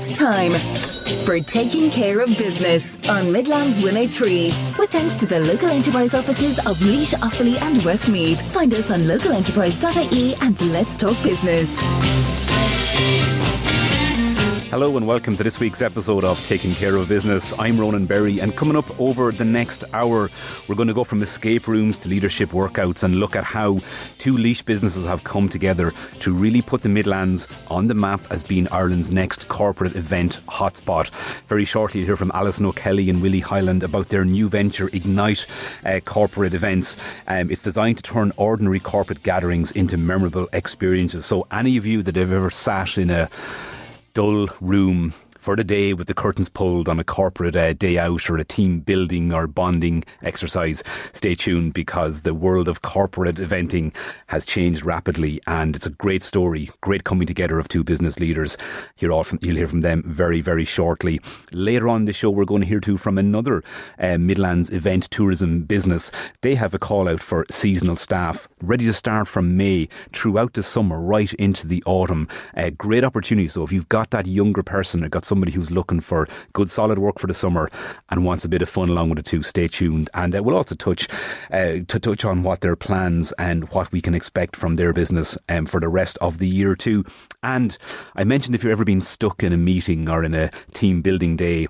It's time for Taking Care of Business on Midlands 103. With thanks to the local enterprise offices of Laois, Offaly and Westmeath. Find us on localenterprise.ie and let's talk business. Hello and welcome to this week's episode of Taking Care of Business. I'm Ronan Berry, and coming up over the next hour, we're going to go from escape rooms to leadership workouts and look at how two Laois businesses have come together to really put the Midlands on the map as being Ireland's next corporate event hotspot. Very shortly, you'll hear from Alison O'Kelly and Willie Hyland about their new venture, Ignite Corporate Events. It's designed to turn ordinary corporate gatherings into memorable experiences. So any of you that have ever sat in a dull room for the day with the curtains pulled on a corporate day out or a team building or bonding exercise, stay tuned, because the world of corporate eventing has changed rapidly, and it's a great story, great coming together of two business leaders. You'll hear from them very, very shortly. Later on in the show, we're going to hear from another Midlands event tourism business. They have a call out for seasonal staff, ready to start from May throughout the summer, right into the autumn. Great opportunity. So if you've got that younger person or got somebody who's looking for good solid work for the summer and wants a bit of fun along with it too, stay tuned. And we'll also touch on what their plans and what we can expect from their business for the rest of the year too. And I mentioned, if you've ever been stuck in a meeting or in a team building day,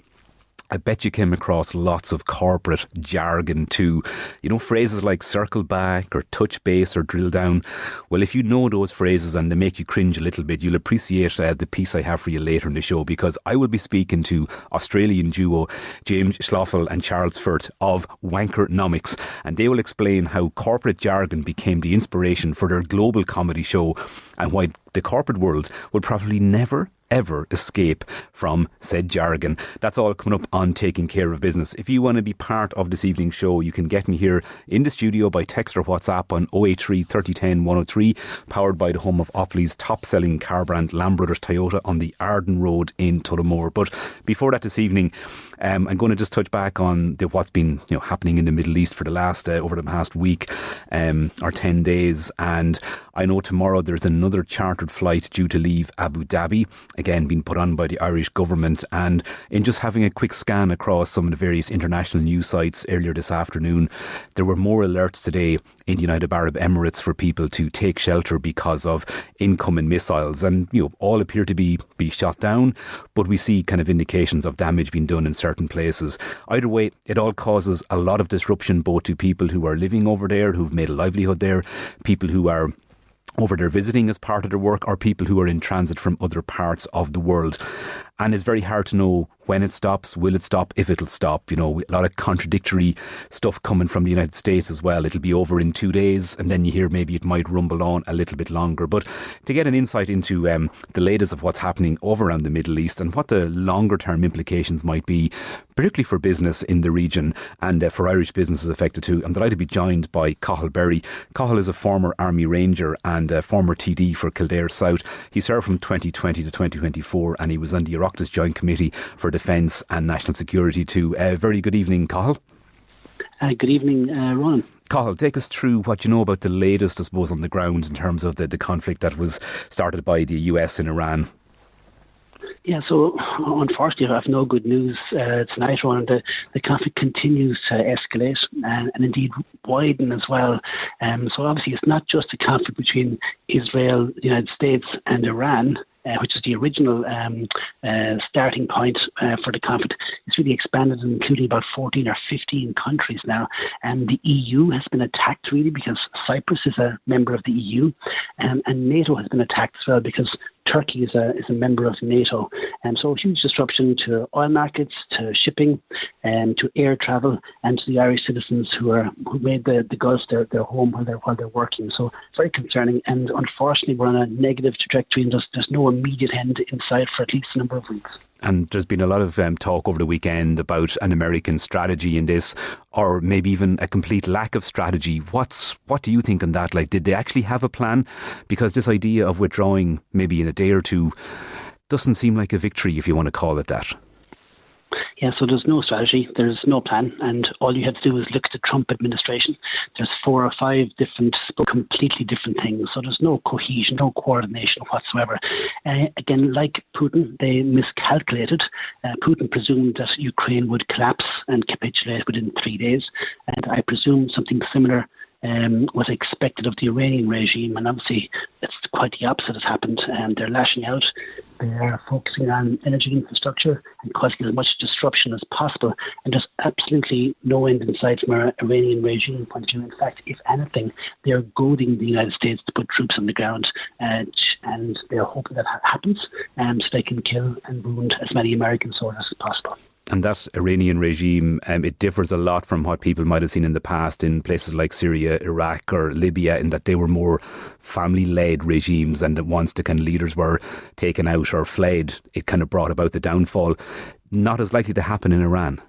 I bet you came across lots of corporate jargon too. You know, phrases like circle back or touch base or drill down. Well, if you know those phrases and they make you cringe a little bit, you'll appreciate the piece I have for you later in the show, because I will be speaking to Australian duo James Schloffel and Charles Firth of Wankernomics, and they will explain how corporate jargon became the inspiration for their global comedy show and why the corporate world will probably never ever escape from said jargon. That's all coming up on Taking Care of Business. If you want to be part of this evening's show, you can get me here in the studio by text or WhatsApp on 083 3010 103, powered by the home of Offaly's top-selling car brand Lamb Brothers Toyota on the Arden Road in Tullamore. But before that this evening, I'm going to just touch back on what's been happening in the Middle East for the last over the past week or 10 days. And I know tomorrow there's another chartered flight due to leave Abu Dhabi, again being put on by the Irish government. And in just having a quick scan across some of the various international news sites earlier this afternoon, there were more alerts today in the United Arab Emirates for people to take shelter because of incoming missiles, and all appear to be shot down, but we see kind of indications of damage being done in certain places. Either way, it all causes a lot of disruption, both to people who are living over there, who've made a livelihood there, people who are over there visiting as part of their work, or people who are in transit from other parts of the world. And it's very hard to know when it stops, will it stop, if it'll stop. A lot of contradictory stuff coming from the United States as well. It'll be over in 2 days, and then you hear maybe it might rumble on a little bit longer. But to get an insight into the latest of what's happening over around the Middle East and what the longer term implications might be, particularly for business in the region and for Irish businesses affected too, I'm delighted to be joined by Cathal Berry. Cathal is a former Army Ranger and a former TD for Kildare South. He served from 2020 to 2024, and he was on the Oireachtas Joint Committee for Defence and National Security too. Very good evening, Cathal. Good evening, Ronan. Cathal, take us through what you know about the latest, I suppose, on the ground in terms of the conflict that was started by the US and Iran. Yeah, so unfortunately I have no good news tonight, Ronan. The conflict continues to escalate and indeed widen as well. So obviously it's not just a conflict between Israel, the United States and Iran, which is the original starting point for the conflict. It's really expanded, including about 14 or 15 countries now. And the EU has been attacked really because Cyprus is a member of the EU, and NATO has been attacked as well because Turkey is a member of NATO. So a huge disruption to oil markets, to shipping, to air travel, and to the Irish citizens who made the Gulf their home while they're working. So very concerning, and unfortunately we're on a negative trajectory, and there's no immediate end in sight for at least a number of weeks. And there's been a lot of talk over the weekend about an American strategy in this, or maybe even a complete lack of strategy. What do you think on that? Like, did they actually have a plan? Because this idea of withdrawing maybe in a day or two doesn't seem like a victory, if you want to call it that. Yeah, so there's no strategy, there's no plan, and all you have to do is look at the Trump administration. There's 4 or 5 different, completely different things, so there's no cohesion, no coordination whatsoever. Again, like Putin, they miscalculated. Putin presumed that Ukraine would collapse and capitulate within 3 days, and I presume something similar was expected of the Iranian regime, and obviously it's quite the opposite has happened. They're lashing out, they're focusing on energy infrastructure and causing as much disruption as possible, and there's absolutely no end in sight from our Iranian regime point of view. In fact, if anything, they're goading the United States to put troops on the ground, and they're hoping that happens so they can kill and wound as many American soldiers as possible. And that Iranian regime, it differs a lot from what people might have seen in the past in places like Syria, Iraq or Libya, in that they were more family-led regimes, and that once the kind of leaders were taken out or fled, it kind of brought about the downfall. Not as likely to happen in Iran.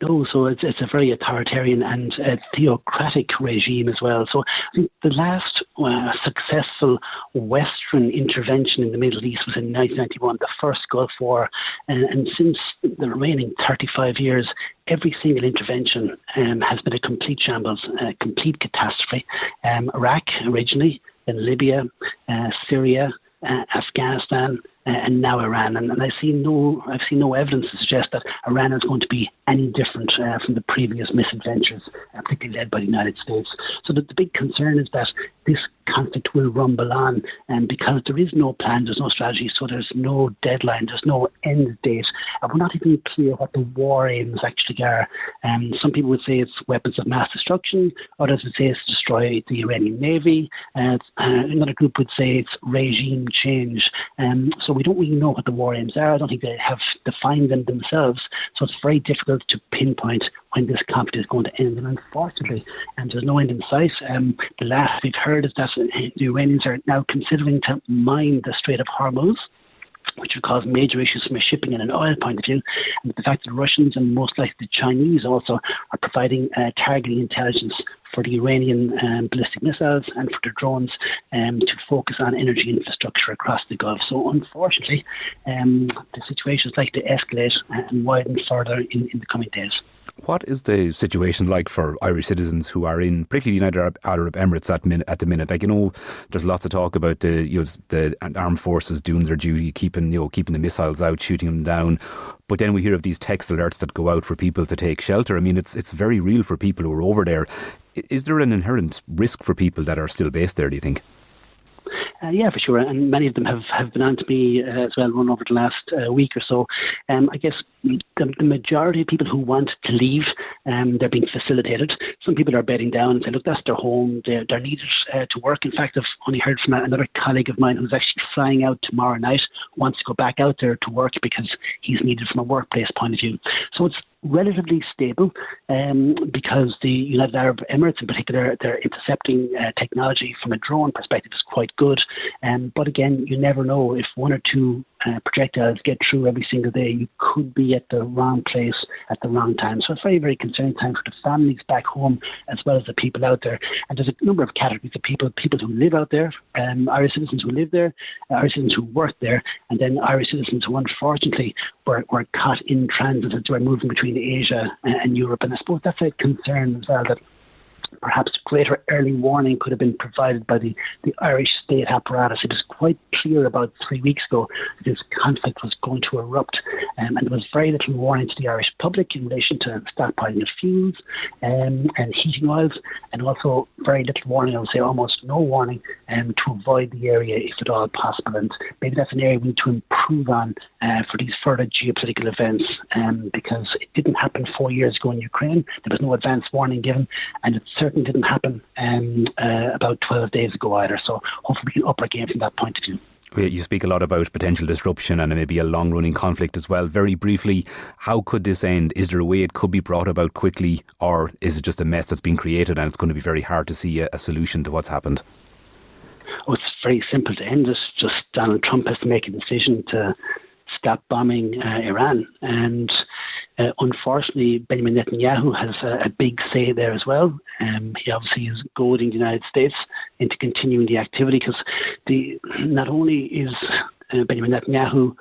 No, so it's a very authoritarian and theocratic regime as well. So I think the last successful Western intervention in the Middle East was in 1991, the first Gulf War. And since the remaining 35 years, every single intervention has been a complete shambles, a complete catastrophe. Iraq originally, then Libya, Syria, Afghanistan, and now Iran, and I've seen no evidence to suggest that Iran is going to be any different from the previous misadventures, particularly led by the United States. So the big concern is that this conflict will rumble on, and because there is no plan, there's no strategy, so there's no deadline, there's no end date, and we're not even clear what the war aims actually are. Some people would say it's weapons of mass destruction, others would say it's to destroy the Iranian navy, another group would say it's regime change. So we don't really know what the war aims are. I don't think they have defined them themselves, so it's very difficult to pinpoint when this conflict is going to end. And unfortunately, there's no end in sight. The last we've heard is that the Iranians are now considering to mine the Strait of Hormuz, which would cause major issues from a shipping and an oil point of view. And the fact that the Russians and most likely the Chinese also are providing targeting intelligence for the Iranian ballistic missiles and for their drones to focus on energy infrastructure across the Gulf. So unfortunately, the situation is likely to escalate and widen further in the coming days. What is the situation like for Irish citizens who are in, particularly the United Arab Emirates at the minute? Like, there's lots of talk about the armed forces doing their duty, keeping the missiles out, shooting them down. But then we hear of these text alerts that go out for people to take shelter. I mean, it's very real for people who are over there. Is there an inherent risk for people that are still based there, do you think? Yeah, for sure. And many of them have been on to me as well, run over the last week or so. I guess the majority of people who want to leave, they're being facilitated. Some people are bedding down and say, look, that's their home. They're needed to work. In fact, I've only heard from another colleague of mine who's actually flying out tomorrow night, wants to go back out there to work because he's needed from a workplace point of view. So it's relatively stable because the United Arab Emirates in particular, their intercepting technology from a drone perspective is quite good. But again, you never know if 1 or 2 projectiles get through every single day. You could be at the wrong place at the wrong time. So it's a very, very concerning time for the families back home as well as the people out there. And there's a number of categories of people who live out there, Irish citizens who live there, Irish citizens who work there, and then Irish citizens who unfortunately were caught in transit as they were moving between Asia and Europe. And I suppose that's a concern as well, that perhaps greater early warning could have been provided by the Irish state apparatus. It was quite clear about 3 weeks ago that this conflict was going to erupt, and there was very little warning to the Irish public in relation to stockpiling of fuels and heating oils, and also very little warning, I would say almost no warning, to avoid the area if at all possible. And maybe that's an area we need to improve on for these further geopolitical events, because it didn't happen 4 years ago in Ukraine. There was no advance warning given, and it certainly didn't happen about 12 days ago either. So hopefully we can up our game from that point of view. You speak a lot about potential disruption and maybe a long-running conflict as well. Very briefly, how could this end? Is there a way it could be brought about quickly, or is it just a mess that's been created and it's going to be very hard to see a solution to what's happened? Oh, it's very simple to end it. Just Donald Trump has to make a decision to stop bombing Iran. And unfortunately, Benjamin Netanyahu has a big say there as well. He obviously is goading the United States into continuing the activity, because not only is Benjamin Netanyahu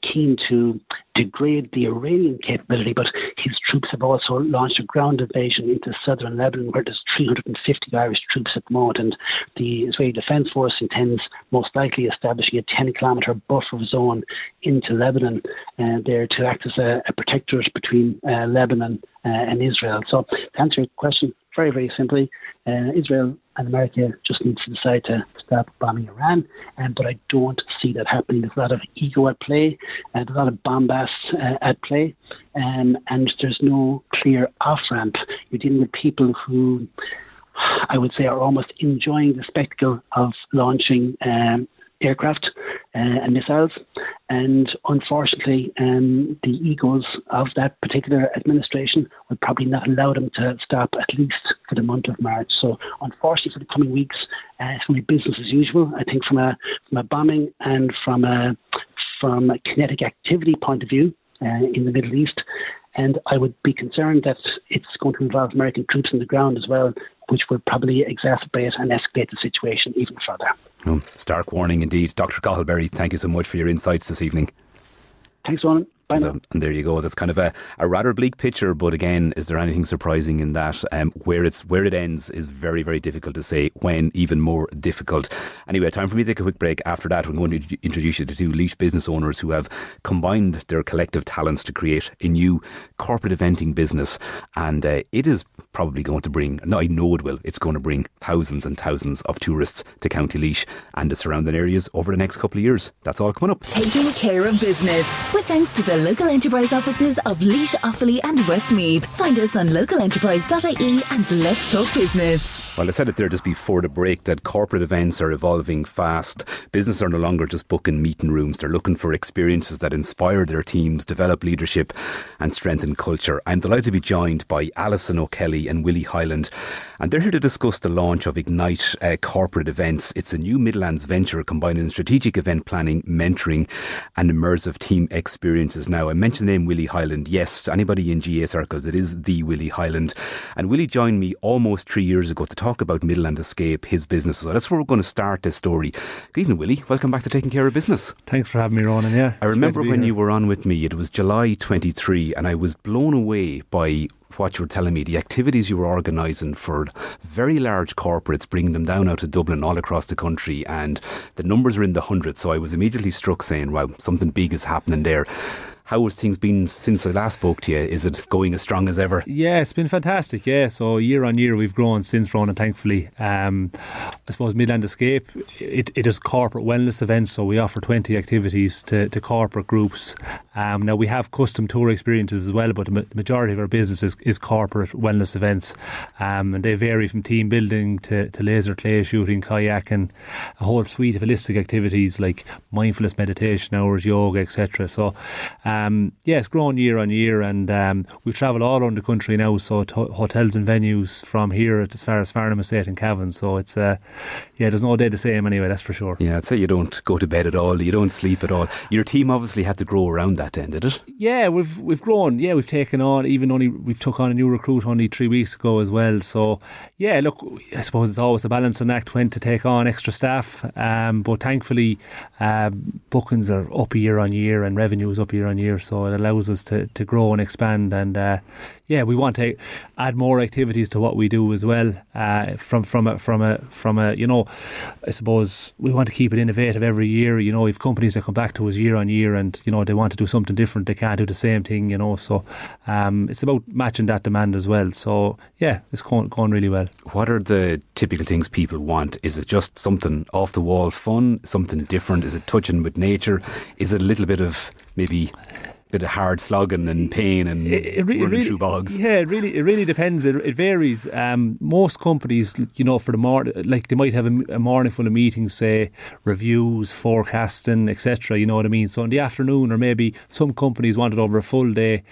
keen to degrade the Iranian capability, but his troops have also launched a ground invasion into southern Lebanon, where there's 350 Irish troops at the moment, and the Israeli Defence Force intends most likely establishing a 10-kilometre buffer zone into Lebanon there to act as a protectorate between Lebanon and Israel. So to answer your question very, very simply, Israel and America just needs to decide to stop bombing Iran, but I don't see that happening. There's a lot of ego at play, there's a lot of bombast at play, and there's no clear off-ramp. You're dealing with people who, I would say, are almost enjoying the spectacle of launching aircraft and missiles, and unfortunately the egos of that particular administration would probably not allow them to stop, at least for the month of March. So unfortunately for the coming weeks, it's going to be business as usual. I think from a bombing and from a kinetic activity point of view in the Middle East, and I would be concerned that it's going to involve American troops on the ground as well, which will probably exacerbate and escalate the situation even further. Oh, stark warning indeed. Dr. Cathal Berry, thank you so much for your insights this evening. Thanks, Ronan. Bye now. And there you go. That's kind of a rather bleak picture, but again, is there anything surprising in that? Where it ends is very, very difficult to say. When, even more difficult. Anyway, time for me to take a quick break. After that, we're going to introduce you to two Laois business owners who have combined their collective talents to create a new corporate eventing business, and it is probably going to bring, no, I know it will, it's going to bring thousands and thousands of tourists to County Laois and the surrounding areas over the next couple of years. That's all coming up. Taking care of business with thanks to the local enterprise offices of Laois, Offaly and Westmeath. Find us on localenterprise.ie and let's talk business. Well, I said it there just before the break that corporate events are evolving fast. Business are no longer just booking meeting rooms. They're looking for experiences that inspire their teams, develop leadership and strengthen culture. I'm delighted to be joined by Alison O'Kelly and Willie Hyland, and they're here to discuss the launch of Ignite Corporate Events. It's a new Midlands venture combining strategic event planning, mentoring and immersive team experiences. Now, I mentioned the name Willie Hyland. Yes, anybody in GA circles, it is the Willie Hyland. And Willie joined me almost 3 years ago to talk about Midland Escape, his business. So that's where we're going to start this story. Good evening, Willie. Welcome back to Taking Care of Business. Thanks for having me, Ronan. Yeah, I remember when you were on with me, it was July 23, and I was blown away by what you were telling me, the activities you were organising for very large corporates, bringing them down out of Dublin all across the country, and the numbers are in the hundreds. So I was immediately struck saying, wow, something big is happening there. How has things been since I last spoke to you? Is it going as strong as ever? Yeah, it's been fantastic. Yeah, so year on year we've grown since, Ronan, thankfully. I suppose Midland Escape, it is corporate wellness events, so we offer 20 activities to corporate groups. Now we have custom tour experiences as well, but the majority of our business is corporate wellness events, and they vary from team building to laser clay shooting, kayaking, a whole suite of holistic activities like mindfulness meditation hours, yoga, etc. So yeah, it's grown year on year, and we travel all around the country now, so hotels and venues from here as far as Farnham Estate and Cavan. So it's yeah, there's no day the same anyway, that's for sure. Yeah, I'd say you don't go to bed at all, you don't sleep at all. Your team obviously had to grow around that then, did it? Yeah, we've grown. Yeah, we've taken on, we've took on a new recruit only 3 weeks ago as well. So yeah, look, I suppose it's always a balancing act when to take on extra staff, but thankfully bookings are up year on year and revenue is up year on year, so it allows us to grow and expand, and yeah, we want to add more activities to what we do as well. From a you know, I suppose we want to keep it innovative every year. You know, if companies that come back to us year on year and you know they want to do something different, they can't do the same thing. You know, so it's about matching that demand as well. So yeah, it's going really well. What are the typical things people want? Is it just something off the wall fun, something different? Is it touching with nature? Is it a little bit of maybe bit of hard slogging and pain and running through bogs? Yeah, it really depends. It varies. Most companies, you know, for the morning, like they might have a morning full of meetings, say reviews, forecasting, etc. You know what I mean? So in the afternoon, or maybe some companies want it over a full day.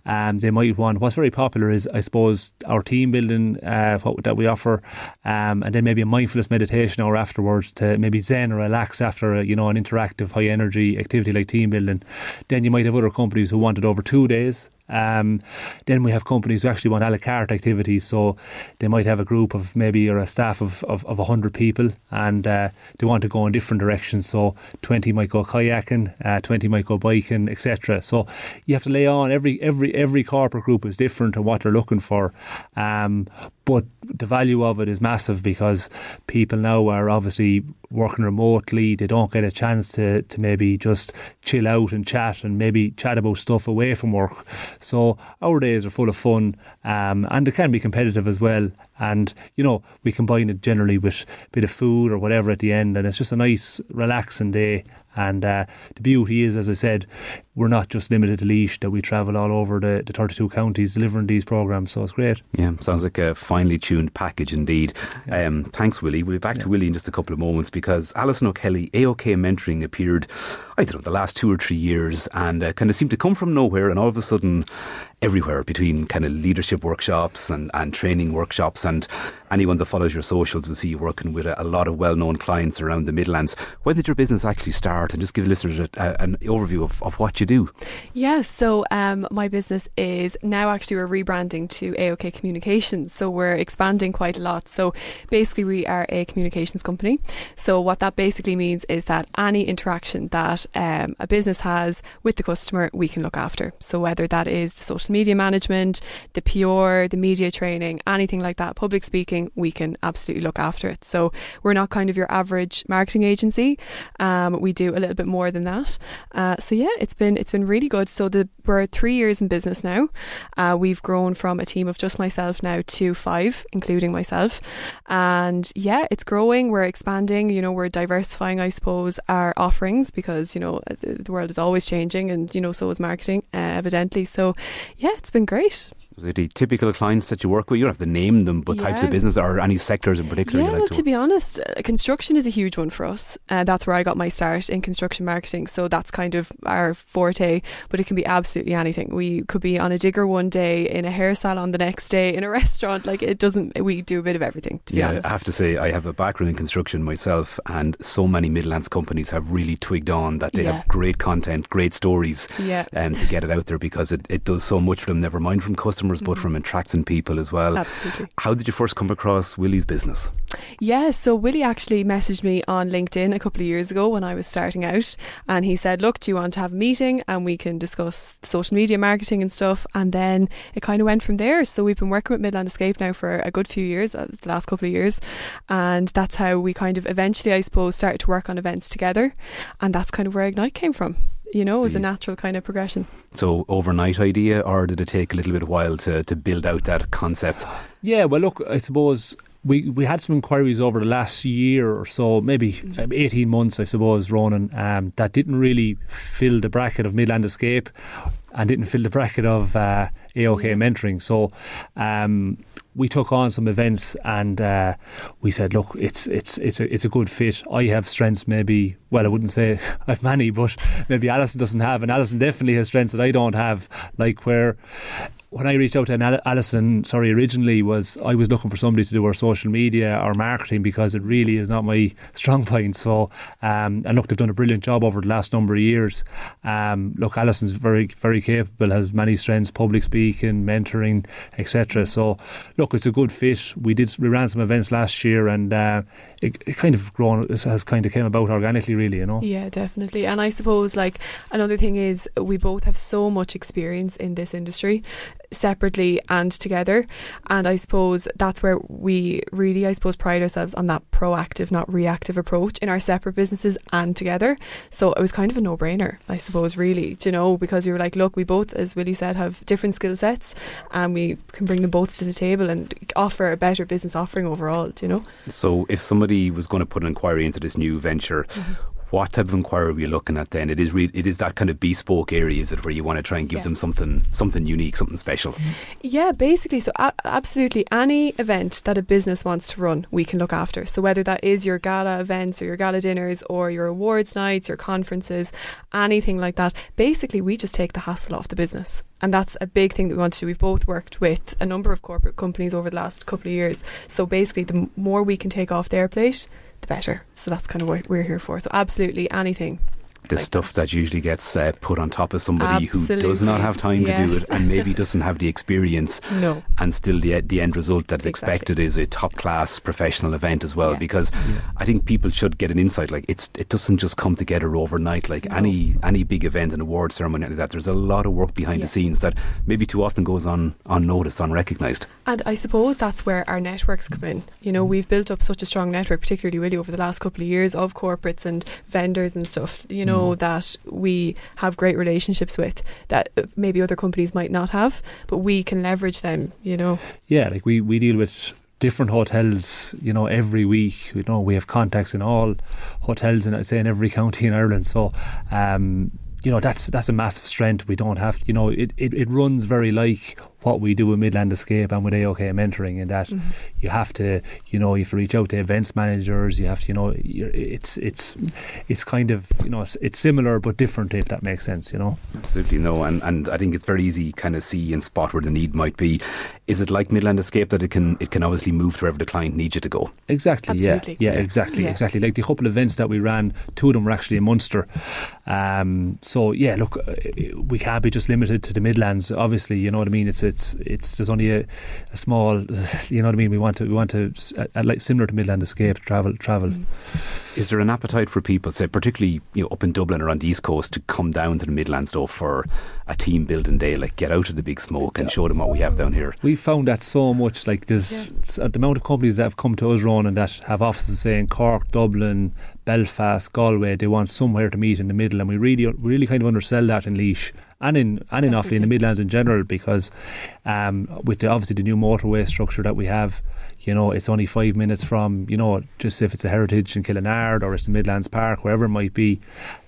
They might want, what's very popular is, I suppose, our team building that we offer, and then maybe a mindfulness meditation hour afterwards to maybe zen or relax after an interactive high energy activity like team building. Then you might have other companies who want it over 2 days, Then we have companies who actually want a la carte activities, so they might have a group of maybe or a staff of 100 people, and they want to go in different directions. So 20 might go kayaking, 20 might go biking, etc. So you have to lay on every corporate group is different in what they're looking for. But the value of it is massive because people now are obviously working remotely. They don't get a chance to maybe just chill out and chat and maybe chat about stuff away from work. So our days are full of fun, and they can be competitive as well. And, we combine it generally with a bit of food or whatever at the end, and it's just a nice, relaxing day. And the beauty is, as I said, we're not just limited to Laois, that we travel all over the 32 counties delivering these programmes, so it's great. Yeah, sounds like a finely tuned package indeed. Thanks, Willie. We'll be back to Willie in just a couple of moments, because Alison O'Kelly, AOK Mentoring, appeared, the last 2 or 3 years, and kind of seemed to come from nowhere, and all of a sudden everywhere, between kind of leadership workshops and training workshops, and anyone that follows your socials will see you working with a lot of well-known clients around the Midlands. When did your business actually start? And just give listeners an overview of what you do. Yeah, so my business is now actually we're rebranding to AOK Communications, so we're expanding quite a lot. So basically we are a communications company. So what that basically means is that any interaction that a business has with the customer, we can look after. So whether that is the social media management, the PR, the media training, anything like that, public speaking, we can absolutely look after it. So we're not kind of your average marketing agency. We do a little bit more than that. So yeah, it's been really good. So we're 3 years in business now. We've grown from a team of just myself now to 5, including myself. And yeah, it's growing. We're expanding. We're diversifying, I suppose, our offerings, because the world is always changing, and so is marketing, evidently. So yeah, it's been great. The typical clients that you work with, you don't have to name them, but types of business or any sectors in particular? Yeah, well, to be honest, construction is a huge one for us. That's where I got my start, in construction marketing. So that's kind of our forte, but it can be absolutely anything. We could be on a digger one day, in a hair salon the next day, in a restaurant. We do a bit of everything, to be honest. I have to say, I have a background in construction myself, and so many Midlands companies have really twigged on that they have great content, great stories, to get it out there, because it does so much for them, never mind from customers, but from attracting people as well. Absolutely. How did you first come across Willie's business? Yeah, so Willie actually messaged me on LinkedIn a couple of years ago when I was starting out, and he said, look, do you want to have a meeting and we can discuss social media marketing and stuff? And then it kind of went from there. So we've been working with Midland Escape now for a good few years. That was the last couple of years, and that's how we kind of eventually, I suppose, started to work on events together, and that's kind of where Ignite came from. It was a natural kind of progression. So overnight idea, or did it take a little bit of while to build out that concept? Yeah, well look, I suppose we had some inquiries over the last year or so, maybe 18 months, I suppose, Ronan, that didn't really fill the bracket of Midland Escape and didn't fill the bracket of AOK Mentoring. So we took on some events, and we said, look, it's a good fit. I have strengths, maybe, well, I wouldn't say I've many, but maybe Alison doesn't have, and Alison definitely has strengths that I don't have, like where when I reached out to Alison, originally I was looking for somebody to do our social media or marketing, because it really is not my strong point. So, and look, they've done a brilliant job over the last number of years. Look, Alison's very, very capable, has many strengths, public speaking, mentoring, etc. So, look, it's a good fit. We ran some events last year, and it kind of has kind of came about organically, really, Yeah, definitely. And I suppose, another thing is, we both have so much experience in this industry, separately and together, and I suppose that's where we really, pride ourselves on that proactive, not reactive approach in our separate businesses and together. So it was kind of a no-brainer, I suppose, really, because we were like, look, we both, as Willie said, have different skill sets, and we can bring them both to the table and offer a better business offering overall. So if somebody was going to put an inquiry into this new venture, what type of inquiry are we looking at then? It is that kind of bespoke area, is it, where you want to try and give them something unique, something special? Yeah, basically. So absolutely any event that a business wants to run, we can look after. So whether that is your gala events or your gala dinners or your awards nights, your conferences, anything like that, basically we just take the hassle off the business. And that's a big thing that we want to do. We've both worked with a number of corporate companies over the last couple of years. So basically, the more we can take off their plate, the better. So that's kind of what we're here for. So absolutely anything. The like stuff that usually gets put on top of somebody who Absolutely. does not have time to do Yes. it and maybe doesn't have the experience. No. And still the end result that's Exactly. expected is a top class professional event as well. Yeah. Because I think people should get an insight. Like it doesn't just come together overnight. Like No. any big event, an award ceremony like that, there's a lot of work behind the scenes that maybe too often goes unnoticed, unrecognised. And I suppose that's where our networks come in. You know, we've built up such a strong network, particularly Willie, over the last couple of years, of corporates and vendors and stuff, you know, that we have great relationships with that maybe other companies might not have, but we can leverage them, you know. Yeah, like we deal with different hotels, you know, every week. You know, we have contacts in all hotels in, I'd say, in every county in Ireland. So, you know, that's a massive strength. We don't have, you know, it runs very like what we do with Midland Escape and with AOK Mentoring, in that you have to, you know, you have to reach out to events managers. You have to, you know, it's kind of, you know, it's similar but different, if that makes sense, you know. Absolutely, no, and I think it's very easy to kind of see and spot where the need might be. Is it like Midland Escape that it can obviously move to wherever the client needs you to go? Exactly. Absolutely. Yeah, exactly. Like the couple of events that we ran, 2 of them were actually in Munster. So yeah, look, we can't be just limited to the Midlands. Obviously, you know what I mean. It's there's only a small, you know what I mean. We want to like similar to Midland Escape, travel. Is there an appetite for people, say particularly, you know, up in Dublin or on the East Coast, to come down to the Midlands though for a team building day, like get out of the big smoke and show them what we have down here? We found that so much. Like there's the amount of companies that have come to us, Ron, and that have offices, say, in Cork, Dublin, Belfast, Galway. They want somewhere to meet in the middle, and we really kind of undersell that in Laois and in Offaly, in the Midlands in general, because with obviously the new motorway structure that we have, you know, it's only 5 minutes from, you know, just if it's a heritage in Killinard or it's the Midlands Park, wherever it might be,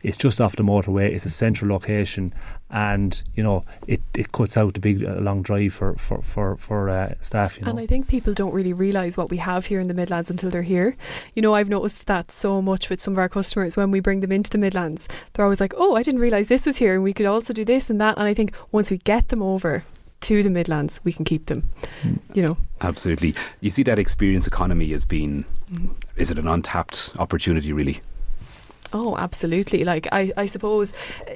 it's just off the motorway. It's a central location, and you know, it cuts out the big long drive for staff, you know. And I think people don't really realise what we have here in the Midlands until they're here. You know, I've noticed that so much with some of our customers when we bring them into the Midlands. They're always like, oh, I didn't realise this was here and we could also do this and that. And I think once we get them over to the Midlands, we can keep them, you know. Absolutely. You see that experience economy as being, is it an untapped opportunity really? Oh, absolutely. Like I suppose,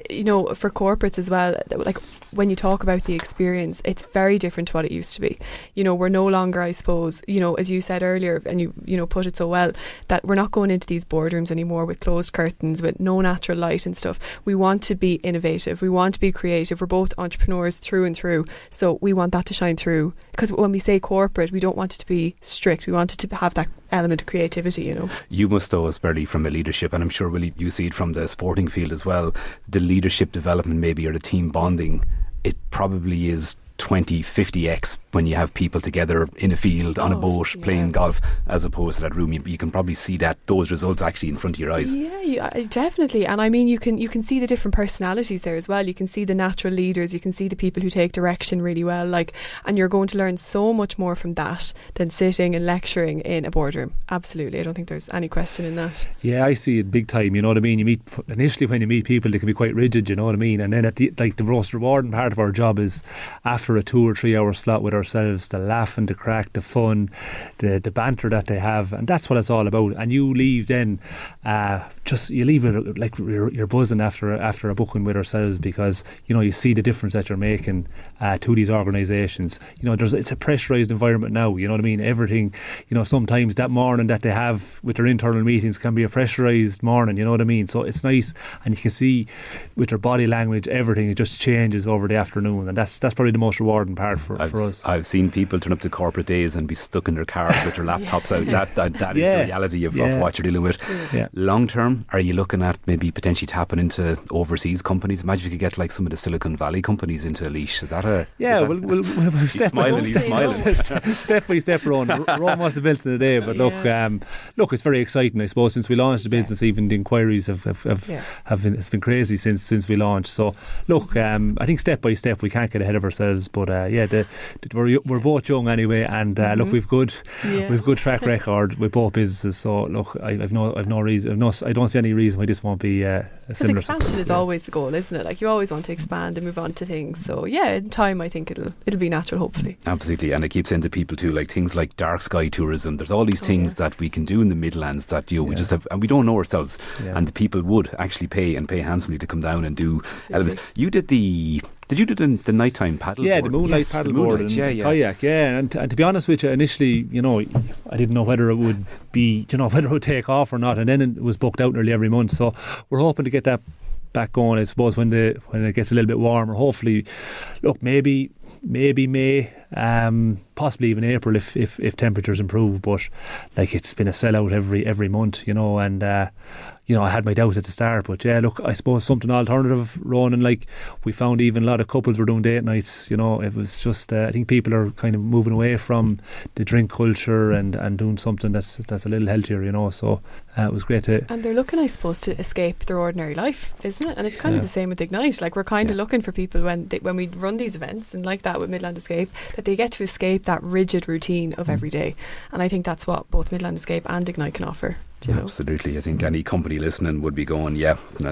you know, for corporates as well, like when you talk about the experience, it's very different to what it used to be. You know, we're no longer, I suppose, you know, as you said earlier, and you know put it so well, that we're not going into these boardrooms anymore with closed curtains, with no natural light and stuff. We want to be innovative. We want to be creative. We're both entrepreneurs through and through. So we want that to shine through. Because when we say corporate, we don't want it to be strict. We want it to have that element of creativity, you know. You must know, especially from a leadership, and I'm sure Willie, you see it from the sporting field as well, the leadership development maybe, or the team bonding, it probably is 20, 50x when you have people together in a field, on a boat, playing golf, as opposed to that room. You can probably see those results actually in front of your eyes. Yeah, definitely. And I mean, you can see the different personalities there as well. You can see the natural leaders. You can see the people who take direction really well. Like, and you're going to learn so much more from that than sitting and lecturing in a boardroom. Absolutely. I don't think there's any question in that. Yeah, I see it big time. You know what I mean? You meet initially when you meet people, they can be quite rigid. You know what I mean? And then at the most rewarding part of our job is after a 2 or 3 hour slot with ourselves, the laugh and the crack, the fun, the banter that they have, and that's what it's all about. And you leave then, you leave it like you're buzzing after a booking with ourselves, because you know you see the difference that you're making to these organisations. You know, it's a pressurised environment now. You know what I mean? Everything. You know, sometimes that morning that they have with their internal meetings can be a pressurised morning. You know what I mean? So it's nice, and you can see with their body language, everything, it just changes over the afternoon, and that's probably the most rewarding part for us. I've seen people turn up to corporate days and be stuck in their cars with their laptops out. That is the reality of what you're dealing with. Yeah. Long term, are you looking at maybe potentially tapping into overseas companies? Imagine if you could get like some of the Silicon Valley companies into Laois. Is that a... Yeah, we'll step by step, Ron wants to build it in a day. But look, it's very exciting, I suppose. Since we launched the business, even the inquiries have been, it's been crazy since we launched. So look, I think step by step we can't get ahead of ourselves. ourselves. But we're both young anyway, and look, we've good track record with both businesses. So look, I've no reason, I don't see any reason why this won't be a similar. Expansion is always the goal, isn't it? Like, you always want to expand and move on to things. So yeah, in time I think it'll be natural, hopefully. Absolutely, and I keep saying to people too, like things like dark sky tourism. There's all these things that we can do in the Midlands that we just have, and we don't know ourselves. And the people would actually pay handsomely to come down and do elements. You did the the nighttime paddle board? The moonlight paddleboard and kayak, and to be honest with you, initially, I didn't know whether it would be, whether it would take off or not, and then it was booked out nearly every month. So we're hoping to get that back going, I suppose, when it gets a little bit warmer. Hopefully, look, maybe May, possibly even April if temperatures improve. But like, it's been a sellout every month, and I had my doubts at the start, but look, I suppose something alternative, Ronan. Like, we found even a lot of couples were doing date nights. It was just I think people are kind of moving away from the drink culture and doing something that's a little healthier. So it was great to. And they're looking, I suppose, to escape their ordinary life, isn't it? And it's kind of the same with Ignite. Like, we're kind of looking for people when we run these events, and like that with Midland Escape, that they get to escape that rigid routine of every day. And I think that's what both Midland Escape and Ignite can offer. Absolutely. I think any company listening would be going,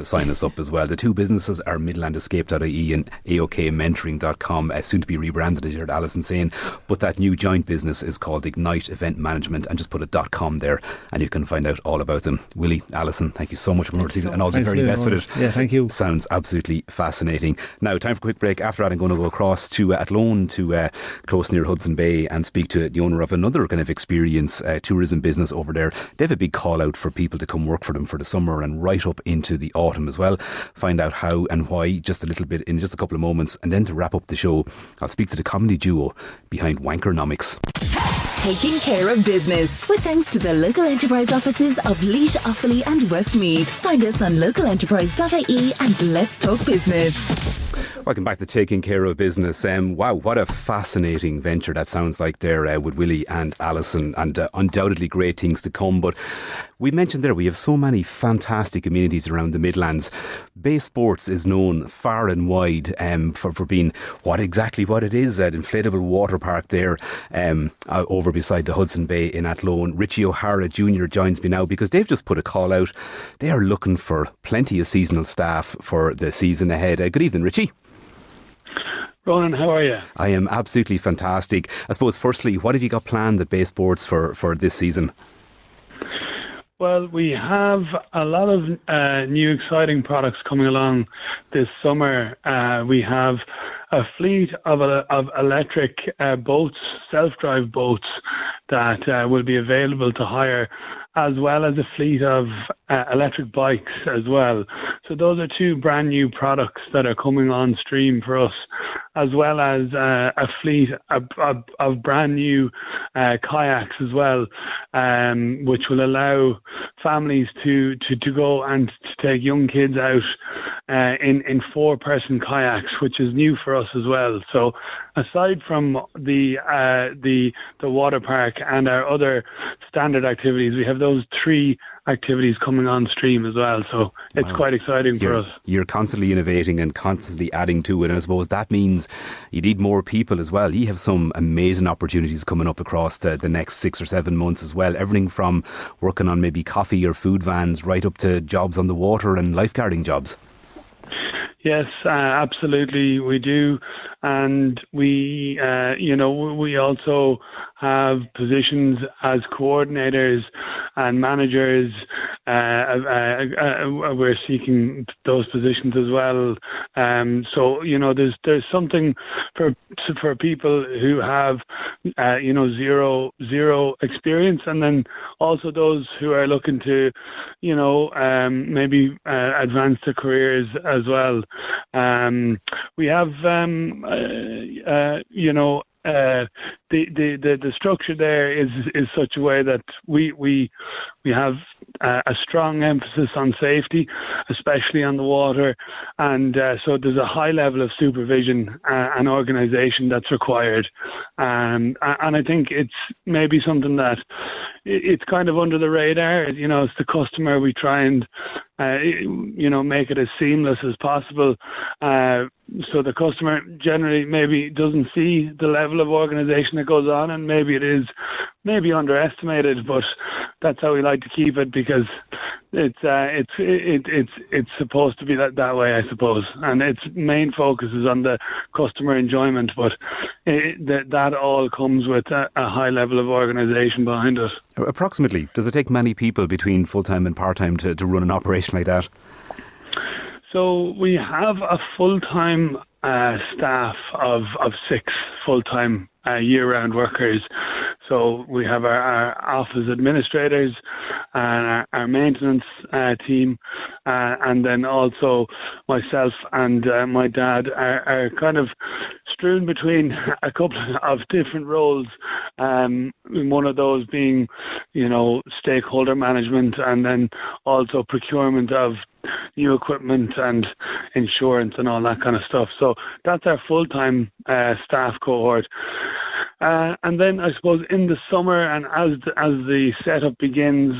sign us up as well. The two businesses are midlandescape.ie and aokmentoring.com, soon to be rebranded, as you heard Alison saying. But that new joint business is called Ignite Event Management, and just put a .com there and you can find out all about them. Willie, Alison, thank you so much for coming over and all the very best with it. Yeah, thank you. Sounds absolutely fascinating. Now, time for a quick break. After that, I'm going to go across to Athlone, to close near Hudson Bay, and speak to the owner of another kind of experience tourism business over there. They have a big call out for people to come work for them for the summer and right up into the autumn as well. Find out how and why just a little bit in just a couple of moments, and then to wrap up the show, I'll speak to the comedy duo behind Wankernomics. Taking care of business with thanks to the local enterprise offices of Laois, Offaly and Westmeath. Find us on localenterprise.ie and let's talk business. Welcome back to Taking Care of Business. Wow, what a fascinating venture that sounds like there with Willie and Alison, and undoubtedly great things to come. But we mentioned there, we have so many fantastic amenities around the Midlands. Baysports is known far and wide for being what it is, an inflatable water park there over beside the Hudson Bay in Athlone. Richie O'Hara Jnr. joins me now because they've just put a call out. They are looking for plenty of seasonal staff for the season ahead. Good evening, Richie. Ronan, how are you? I am absolutely fantastic. I suppose, firstly, what have you got planned at Baysports for this season? Well, we have a lot of new exciting products coming along this summer. We have a fleet of electric boats, self-drive boats that will be available to hire, as well as a fleet of electric bikes as well. So those are two brand new products that are coming on stream for us, as well as a fleet of brand new kayaks as well, which will allow families to go and to take young kids out in four-person kayaks, which is new for us as well. So aside from the water park and our other standard activities, we have those three activities coming on stream as well. So it's quite exciting for us. You're constantly innovating and constantly adding to it. And I suppose that means you need more people as well. You have some amazing opportunities coming up across the next 6 or 7 months as well. Everything from working on maybe coffee or food vans right up to jobs on the water and lifeguarding jobs. Yes, absolutely, we do, and we also have positions as coordinators and managers. We're seeking those positions as well. So there's something for people who have zero experience, and then also those who are looking to maybe advance their careers as well. We have the structure there is such a way that we have a strong emphasis on safety, especially on the water, and so there's a high level of supervision and organisation that's required, and I think it's maybe something that it's kind of under the radar. It's the customer. We try and make it as seamless as possible. So the customer generally maybe doesn't see the level of organisation that goes on, and maybe it is underestimated, but that's how we like to keep it, because it's supposed to be that way, I suppose, and its main focus is on the customer enjoyment, but that all comes with a high level of organisation behind it. Approximately, does it take many people between full-time and part-time to run an operation like that? So we have a full-time staff of 6 full-time year-round workers. So we have our office administrators and our maintenance team, and then also myself and my dad are kind of strewn between a couple of different roles. One of those being, stakeholder management, and then also procurement of new equipment and insurance and all that kind of stuff. So that's our full-time staff cohort. And then I suppose in the summer, and as the setup begins,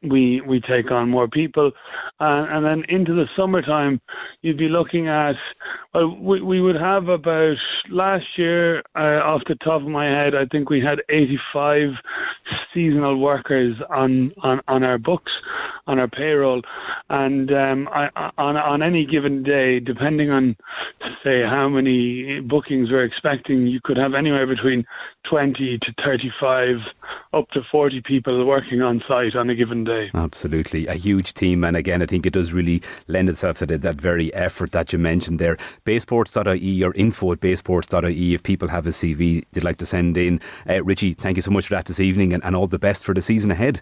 we take on more people, and then into the summertime, you'd be looking at, we would have about, last year, off the top of my head, I think we had 85 seasonal workers on our books, on our payroll, and on any given day, depending on, say, how many bookings we're expecting, you could have anywhere between 20 to 35 up to 40 people working on site on a given day. Absolutely, a huge team, and again I think it does really lend itself to that very effort that you mentioned there. Baysports.ie or info@baysports.ie if people have a CV they'd like to send in. Richie, thank you so much for that this evening, and all the best for the season ahead.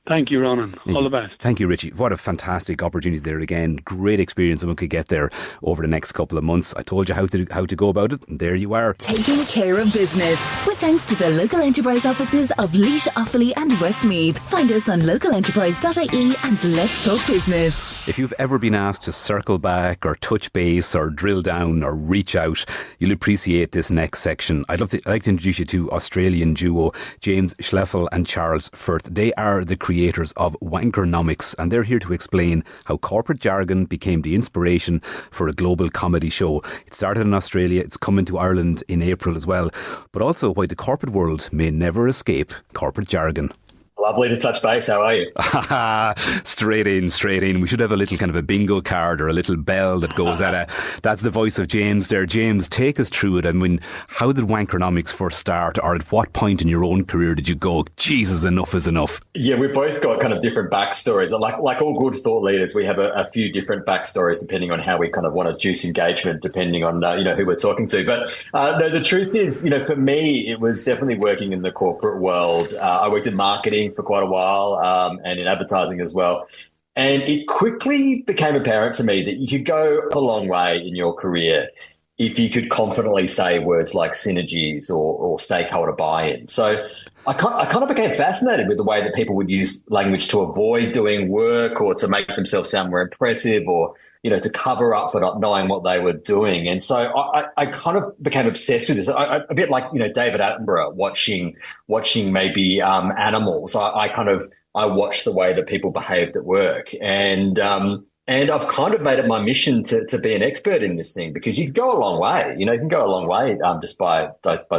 Thank you, Ronan. All the best. Thank you, Richie. What a fantastic opportunity there again. Great experience that we could get there over the next couple of months. I told you how to go about it, and there you are. Taking care of business with thanks to the local enterprise offices of Laois, Offaly and Westmeath. Find us on localenterprise.ie and let's talk business. If you've ever been asked to circle back or touch base or drill down or reach out, you'll appreciate this next section. I'd like to introduce you to Australian duo James Schleffel and Charles Firth. They are the creators of Wankernomics, and they're here to explain how corporate jargon became the inspiration for a global comedy show. It started in Australia, it's coming to Ireland in April as well, but also why the corporate world may never escape corporate jargon. Lovely to touch base. How are you? Straight in. We should have a little kind of a bingo card or a little bell that goes at it. That's the voice of James there. James, take us through it. I mean, how did Wankernomics first start, or at what point in your own career did you go, Jesus, enough is enough? Yeah, we've both got kind of different backstories. Like all good thought leaders, we have a few different backstories depending on how we kind of want to juice engagement, depending on who we're talking to. But no, the truth is, for me, it was definitely working in the corporate world. I worked in marketing for quite a while, and in advertising as well. And it quickly became apparent to me that you could go a long way in your career if you could confidently say words like synergies or stakeholder buy-in. So I kind of became fascinated with the way that people would use language to avoid doing work or to make themselves sound more impressive, or to cover up for not knowing what they were doing. And so I kind of became obsessed with this, a bit like, David Attenborough watching maybe animals. I watched the way that people behaved at work. And I've kind of made it my mission to be an expert in this thing, because you can go a long way. You can go a long way just by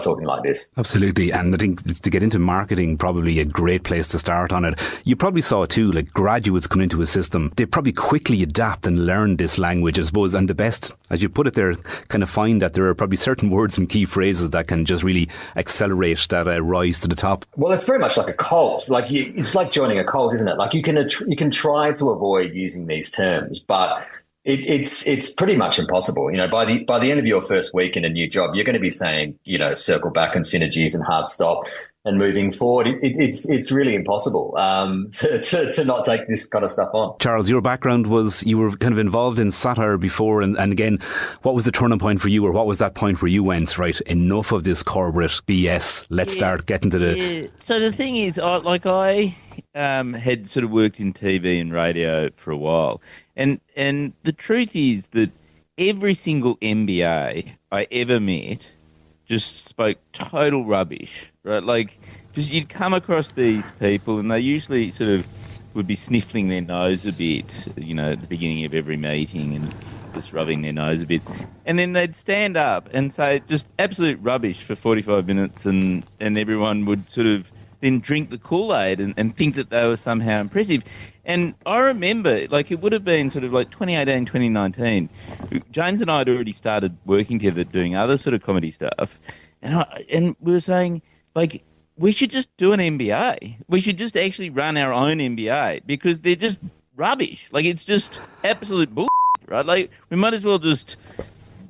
talking like this. Absolutely. And I think to get into marketing, probably a great place to start on it. You probably saw too, like graduates come into a system, they probably quickly adapt and learn this language, I suppose. And the best, as you put it there, kind of find that there are probably certain words and key phrases that can just really accelerate that rise to the top. Well, it's very much like a cult. It's like joining a cult, isn't it? Like you can try to avoid using these terms, but It's pretty much impossible. By the end of your first week in a new job, you're going to be saying, circle back and synergies and hard stop and moving forward. It's really impossible to not take this kind of stuff on. Charles, your background was you were kind of involved in satire before, and again, what was the turning point for you, or what was that point where you went, right, enough of this corporate BS, let's start getting to the... Yeah. So the thing is, I had sort of worked in TV and radio for a while, and the truth is that every single MBA I ever met just spoke total rubbish, right? Like, just you'd come across these people and they usually sort of would be sniffling their nose a bit, at the beginning of every meeting and just rubbing their nose a bit. And then they'd stand up and say just absolute rubbish for 45 minutes and everyone would sort of then drink the Kool-Aid and think that they were somehow impressive. And I remember, it would have been sort of like 2018, 2019. James and I had already started working together doing other sort of comedy stuff. And we were saying, we should just do an MBA. We should just actually run our own MBA because they're just rubbish. It's just absolute bullshit, right? We might as well just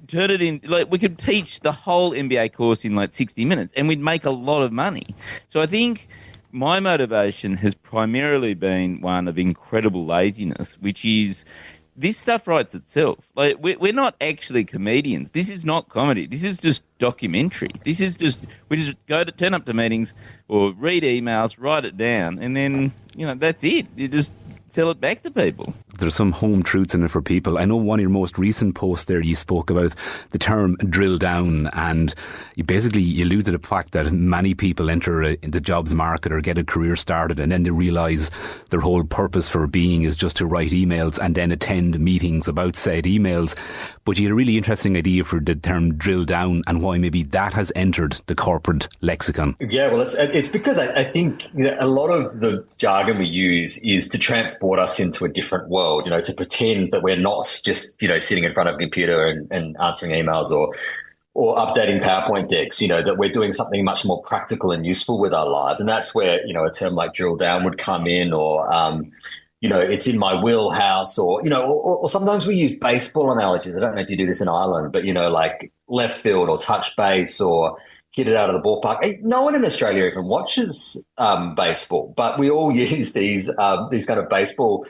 turn it in. We could teach the whole MBA course in 60 minutes and we'd make a lot of money. So I think my motivation has primarily been one of incredible laziness, which is this stuff writes itself. We're not actually comedians. This is not comedy. This is just documentary. This is just, we just turn up to meetings or read emails, write it down, and then, that's it. You just sell it back to people. There's some home truths in it for people. I know one of your most recent posts there, you spoke about the term drill down, and you basically alluded to the fact that many people enter the jobs market or get a career started and then they realise their whole purpose for being is just to write emails and then attend meetings about said emails. But you had a really interesting idea for the term drill down and why maybe that has entered the corporate lexicon. Yeah, well, it's because I think a lot of the jargon we use is to transport us into a different world, to pretend that we're not just, sitting in front of a computer and answering emails or updating PowerPoint decks, that we're doing something much more practical and useful with our lives. And that's where, a term like drill down would come in, or, it's in my wheelhouse, or sometimes we use baseball analogies. I don't know if you do this in Ireland, but, like left field or touch base or hit it out of the ballpark. No one in Australia even watches baseball, but we all use these kind of baseball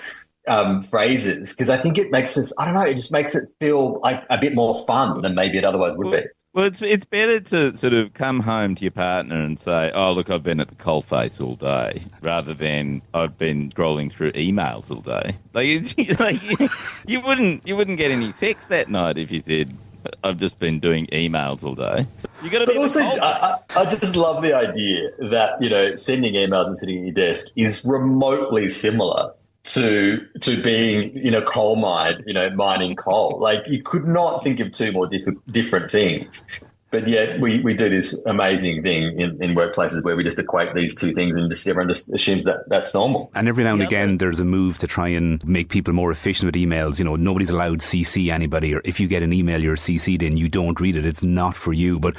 phrases because I think it makes us, I don't know, it just makes it feel like a bit more fun than maybe it otherwise would be. Well, it's better to sort of come home to your partner and say, oh, look, I've been at the coalface all day, rather than I've been scrolling through emails all day. You wouldn't get any sex that night if you said, I've just been doing emails all day. You got to be. But also, I just love the idea that sending emails and sitting at your desk is remotely similar to being in a coal mine, mining coal. You could not think of two more different things. But yet we do this amazing thing in workplaces where we just equate these two things and just everyone just assumes that that's normal. And every now and again, there's a move to try and make people more efficient with emails. Nobody's allowed CC anybody, or if you get an email you're CC'd in, you don't read it. It's not for you. But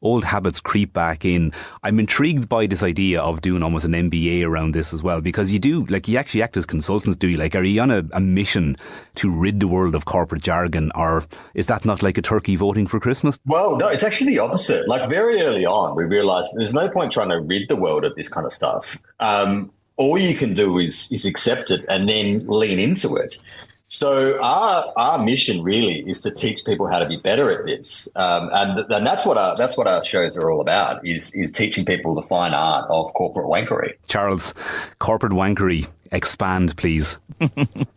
old habits creep back in. I'm intrigued by this idea of doing almost an MBA around this as well, because you do, you actually act as consultants, do you? Are you on a mission to rid the world of corporate jargon, or is that not like a turkey voting for Christmas? Well, no, it's actually the opposite. Very early on, we realised there's no point trying to rid the world of this kind of stuff. All you can do is accept it and then lean into it. So our mission really is to teach people how to be better at this, and that's what our shows are all about, is teaching people the fine art of corporate wankery. Charles, corporate wankery, expand, please.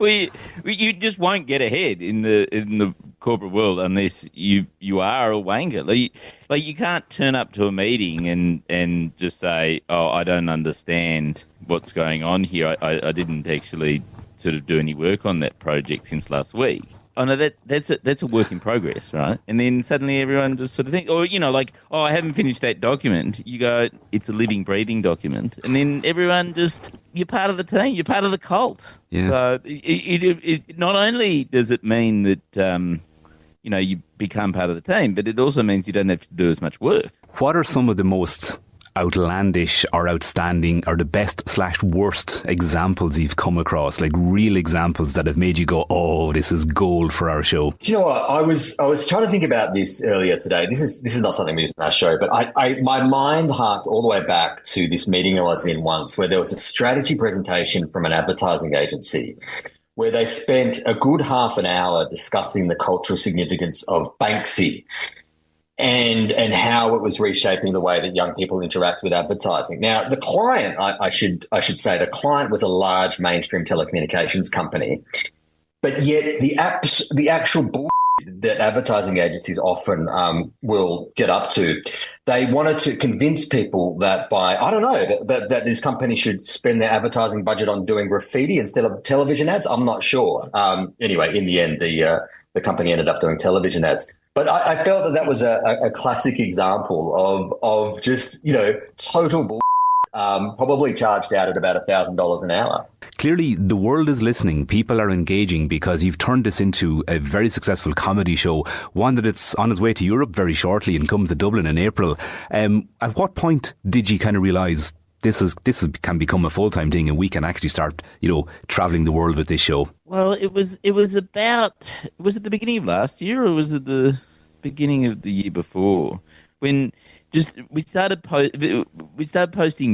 You just won't get ahead in the corporate world unless you are a wanker. You can't turn up to a meeting and just say, oh, I don't understand what's going on here. I didn't actually sort of do any work on that project since last week. Oh no, that's a work in progress, right? And then suddenly everyone just sort of think, oh, I haven't finished that document. You go, it's a living, breathing document, and then everyone just, you're part of the team, you're part of the cult. Yeah. So it not only does it mean that you become part of the team, but it also means you don't have to do as much work. What are some of the most outlandish or outstanding or the best/worst examples you've come across, like real examples that have made you go, oh, this is gold for our show? Do you know what? I was trying to think about this earlier today. This is not something we use in our show, but my mind harked all the way back to this meeting I was in once where there was a strategy presentation from an advertising agency where they spent a good half an hour discussing the cultural significance of Banksy and how it was reshaping the way that young people interact with advertising. Now, the client, I should say, the client was a large mainstream telecommunications company, but yet the actual bullshit that advertising agencies often will get up to, they wanted to convince people that that this company should spend their advertising budget on doing graffiti instead of television ads. I'm not sure. Anyway, in the end, the company ended up doing television ads. But I felt that was a classic example of just, total bullshit, probably charged out at about $1,000 an hour. Clearly, the world is listening. People are engaging because you've turned this into a very successful comedy show, one that it's on its way to Europe very shortly and come to Dublin in April. At what point did you kind of realise this can become a full-time thing and we can actually start, travelling the world with this show? Well, it was at the beginning of last year, or was it the beginning of the year before, when we started posting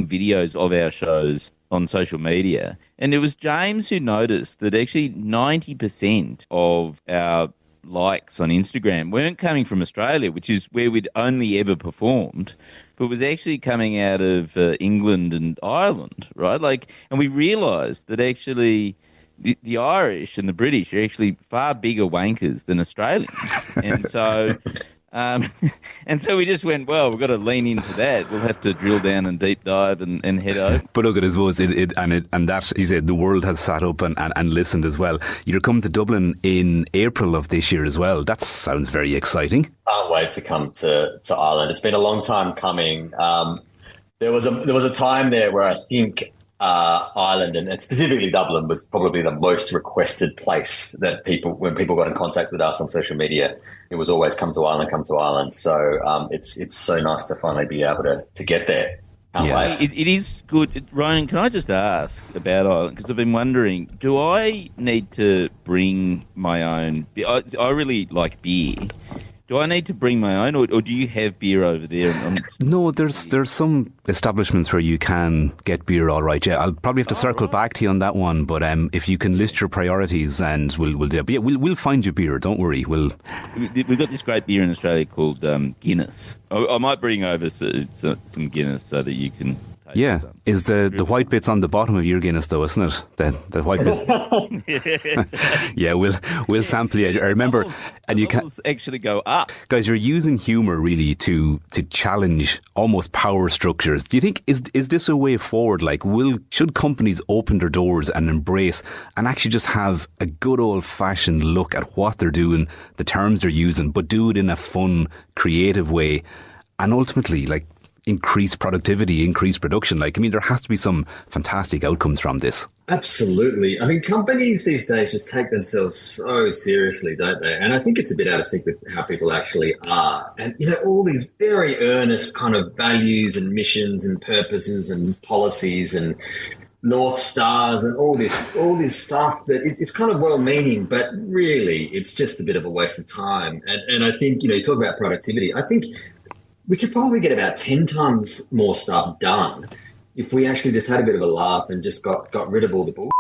videos of our shows on social media, and it was James who noticed that actually 90% of our likes on Instagram weren't coming from Australia, which is where we'd only ever performed, but was actually coming out of England and Ireland, right? And we realised that actually the Irish and the British are actually far bigger wankers than Australians, and so. And so we just went, well, we've got to lean into that. We'll have to drill down and deep dive and head over. But look, I suppose that you said the world has sat up and listened as well. You're coming to Dublin in April of this year as well. That sounds very exciting. Can't wait to come to Ireland. It's been a long time coming. There was a time there where I think Ireland and specifically Dublin was probably the most requested place that when people got in contact with us on social media, it was always come to Ireland. So it's so nice to finally be able to get there. Can't wait. It is good. Ryan, can I just ask about Ireland? Because I've been wondering, do I need to bring my own? I really like beer. Do I need to bring my own, or do you have beer over there? No, there's some establishments where you can get beer, all right. Yeah, I'll probably have to circle back to you on that one. But if you can list your priorities, and we'll do it. But yeah, we'll find you beer. Don't worry. We've got this great beer in Australia called Guinness. I might bring over some Guinness so that you can. Yeah, is the white bits on the bottom of your Guinness though, isn't it? The white bits. Yeah, we'll sample it. I remember, and you can actually go up. Guys, you're using humour really to challenge almost power structures. Do you think is this a way forward? Should companies open their doors and embrace and actually just have a good old fashioned look at what they're doing, the terms they're using, but do it in a fun, creative way, and ultimately increase productivity, increase production? There has to be some fantastic outcomes from this. Absolutely. I mean, companies these days just take themselves so seriously, don't they? And I think it's a bit out of sync with how people actually are. And, all these very earnest kind of values and missions and purposes and policies and North Stars and all this stuff that it's kind of well-meaning, but really it's just a bit of a waste of time. And I think, you talk about productivity. I think we could probably get about 10 times more stuff done if we actually just had a bit of a laugh and just got rid of all the bull.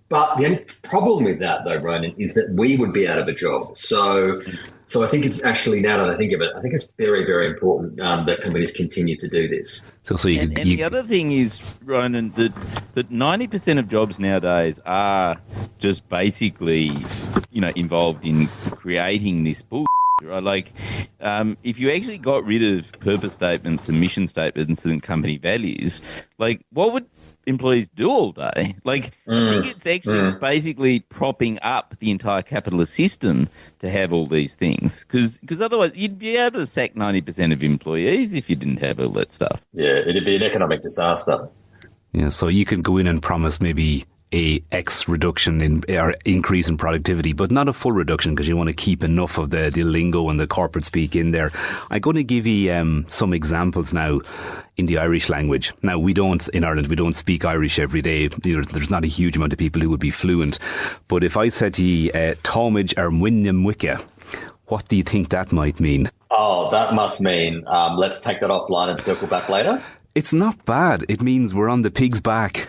But the only problem with that, though, Ronan, is that we would be out of a job. So I think it's actually, now that I think of it, I think it's very, very important that companies continue to do this. The other thing is, Ronan, that 90% of jobs nowadays are just basically, involved in creating this bull. Right, if you actually got rid of purpose statements and mission statements and company values, what would employees do all day? I think it's actually basically propping up the entire capitalist system to have all these things, because otherwise you'd be able to sack 90% of employees if you didn't have all that stuff. Yeah, it'd be an economic disaster. Yeah, so you can go in and promise maybe a X reduction or increase in productivity, but not a full reduction, because you want to keep enough of the lingo and the corporate speak in there. I'm going to give you some examples now. in the Irish language. Now, in Ireland, we don't speak Irish every day. There's not a huge amount of people who would be fluent. But if I said to you, Táimid ar Mhuinneam Wicca, what do you think that might mean? Oh, that must mean let's take that offline and circle back later. It's not bad. It means we're on the pig's back.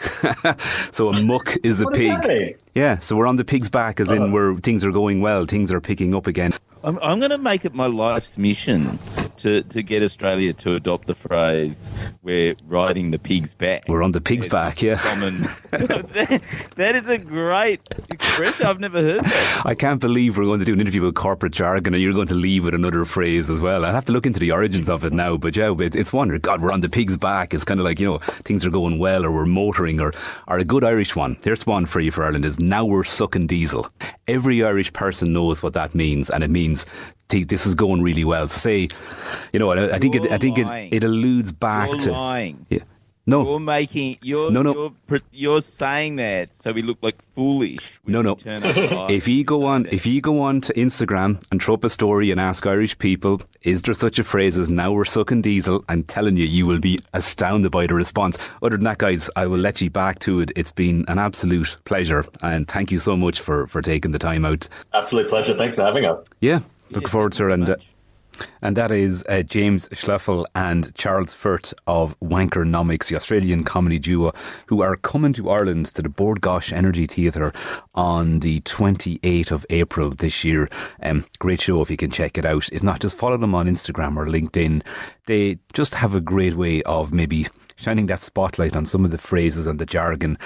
So a muck is a What pig. does that mean? Yeah, so we're on the pig's back, as in where things are going well, things are picking up again. I'm going to make it my life's mission to get Australia to adopt the phrase, we're riding the pig's back. We're on the pig's back, yeah. That is a great expression. I've never heard that. I can't believe we're going to do an interview with corporate jargon and you're going to leave with another phrase as well. I'll have to look into the origins of it now, but yeah, it's wonder. God, we're on the pig's back. It's kind of like, things are going well, or we're motoring, or a good Irish one. Here's one for you for Ireland is now we're sucking diesel. Every Irish person knows what that means, and it means this is going really well. So say, I think it alludes back You're to lying. Yeah. No. You're saying that so we look like foolish. No. If you go on to Instagram and throw up a story and ask Irish people, is there such a phrase as now we're sucking diesel? I'm telling you will be astounded by the response. Other than that, guys, I will let you back to it. It's been an absolute pleasure, and thank you so much for taking the time out. Absolute pleasure. Thanks for having us. Yeah, look forward to it. And that is James Schloeffel and Charles Firth of Wankernomics, the Australian comedy duo, who are coming to Ireland to the Bord Gáis Energy Theatre on the 28th of April this year. Great show if you can check it out. If not, just follow them on Instagram or LinkedIn. They just have a great way of maybe shining that spotlight on some of the phrases and the jargon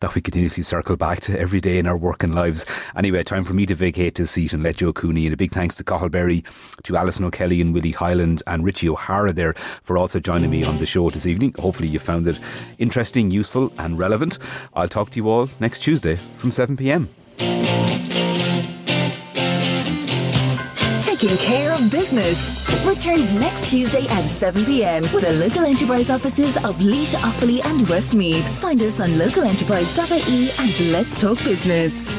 that we continuously circle back to every day in our working lives. Anyway, time for me to vacate this seat and let Joe Cooney. And a big thanks to Cathal Berry, to Alison O'Kelly and Willie Hyland and Richie O'Hara there for also joining me on the show this evening. Hopefully you found it interesting, useful and relevant. I'll talk to you all next Tuesday from 7 p.m. Taking Care of Business returns next Tuesday at 7 p.m. with the local enterprise offices of Laois, Offaly and Westmeath. Find us on localenterprise.ie and let's talk business.